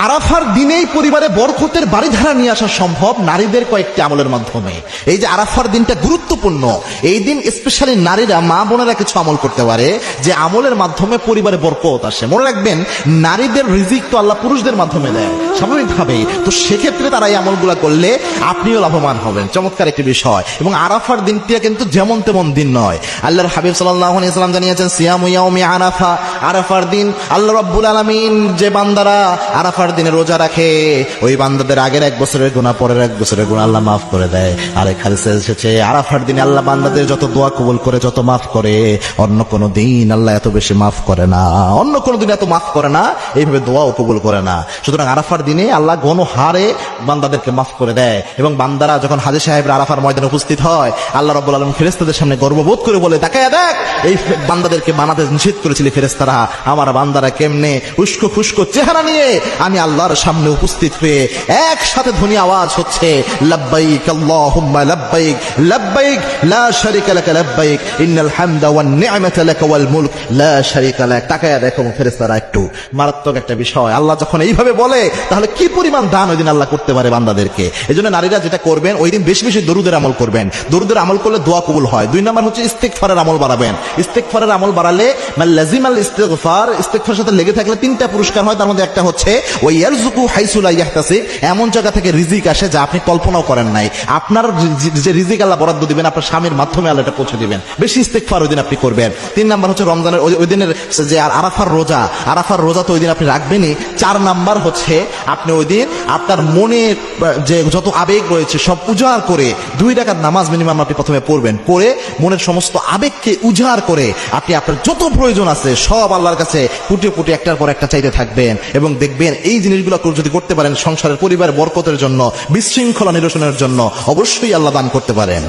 আরাফার দিনেই পরিবারে বরকতের বাড়িধারা নিয়ে আসা সম্ভব নারীদের কয়েকটি আমলের মাধ্যমে। এই যে আরাফার দিনটা গুরুত্বপূর্ণ, এই দিন স্পেশালি নারীরা, মা বোনেরা কিছু আমল করতে পারে যে আমলের মাধ্যমে পরিবারে বরকত আসে। মনে রাখবেন, নারীদের রিজিক তো আল্লাহ পুরুষদের মাধ্যমে দেয় স্বাভাবিকভাবে, তো সেক্ষেত্রে তারা এই আমলগুলা করলে আপনিও লাভবান হবেন। চমৎকার একটি বিষয়। এবং আরাফার দিনটা কিন্তু যেমন তেমন দিন নয়। আল্লাহর হাবিব সাল্লাল্লাহু আলাইহি ওয়াসাল্লাম জানিয়েছেন, সিয়ামু ইয়াউমি আরাফা, আরাফার দিন আল্লাহ রাব্বুল আলামিন যে বান্দারা আরাফার দিনে রোজা রাখে, ওই বান্দাদের আগের এক বছরের গুনাহ পরের এক বছরের গুনাহ আল্লাহ মাফ করে দেয়। আরেক হাদিসে এসেছে, আরাফার দিনে আল্লাহ বান্দাদের যত দোয়া কবুল করে, যত মাফ করে, অন্য কোনো দিন আল্লাহ এত বেশি মাফ করে না, অন্য কোনো দিন এত মাফ করে না, এইভাবে দোয়াও কবুল করে না। সুতরাং আরাফার দিনে আল্লাহ গণহারে বান্দাদেরকে মাফ করে দেয়। এবং বান্দারা যখন হাজী সাহেবরা আরাফার ময়দানে উপস্থিত হয়, আল্লাহ রাব্বুল আলামিন ফেরেশতাদের সামনে গর্ববোধ করে বলে, তাকায়া দেখ, এই বান্দাদেরকে বানাতে নিষেধ করেছিলি ফেরেশতারা, আমার বান্দারা কেমনে উস্কো ফুস্কো চেহারা নিয়ে আমি আল্লাহর সামনে উপস্থিত হয়ে একসাথে ধ্বনি আওয়াজ হচ্ছে, লাব্বাইক আল্লাহুম্মা লাব্বাইক, লাব্বাইক লা শারীকা লাক, লাব্বাইক ইন্নাল হামদা ওয়ান নি'মাতা লাক ওয়াল মুলক লা শারীকা লাক। তাকায়া দেখো ফেরেশতারা, একটু মারাত্মক একটা বিষয়। আল্লাহ যখন এইভাবে বলে, তাহলে কি পরিমাণ দান ওই দিন আল্লাহ করতে পারে বান্দাদেরকে। এজন্য নারীরা যেটা করবেন, ওই দিন বেশি বেশি দরুদের আমল করবেন। দরুদের আমল করলে দোয়া কবুল হয়। 2 নাম্বার হচ্ছে ইস্তিগফারের আমল বাড়াবেন। ইস্তিগফারের আমল বাড়ালে লাজিমাল ইস্তিগফার, ইস্তিগফারের সাথে লেগে থাকলে 3টা পুরস্কার হয়। তার মধ্যে একটা হচ্ছে ওই ইয়ারযুকু হাইসু লা ইয়াহতাসিব, এমন জায়গা থেকে রিজিক আসে যা আপনি কল্পনাও করেন নাই। আপনার যে রিজিক আল্লাহ বরাদ্দ দিবেন, আপনার স্বামীর মাধ্যমে আল্লাহ এটা পৌঁছে দিবেন। বেশি ইস্তিগফার ওই দিন আপনি করবেন। 3 নাম্বার হচ্ছে রমজানের ওই দিনের যে আরাফার রোজা, আরাফার রোজা তো ওই দিন আপনি রাখবেনই। 4 নাম্বার হচ্ছে আপনি ওই দিন আপনার মনে যে যত আবেগ রয়েছে সব উজাড় করে 2 রাকাত নামাজ মিনিমাম আপনি প্রথমে পড়বেন। পড়ে মনের সমস্ত আবেগকে উজাড় করে আপনি আপনার যত প্রয়োজন আছে সব আল্লাহর কাছে ফুটিয়ে ফুটিয়ে একটার পর একটা চাইতে থাকবেন। এবং দেখবেন এই জিনিসগুলো যদি করতে পারেন, সংসারের পরিবারের বরকতের জন্য, বিশৃঙ্খলা নিরসনের জন্য অবশ্যই আল্লাহ দান করতে পারেন।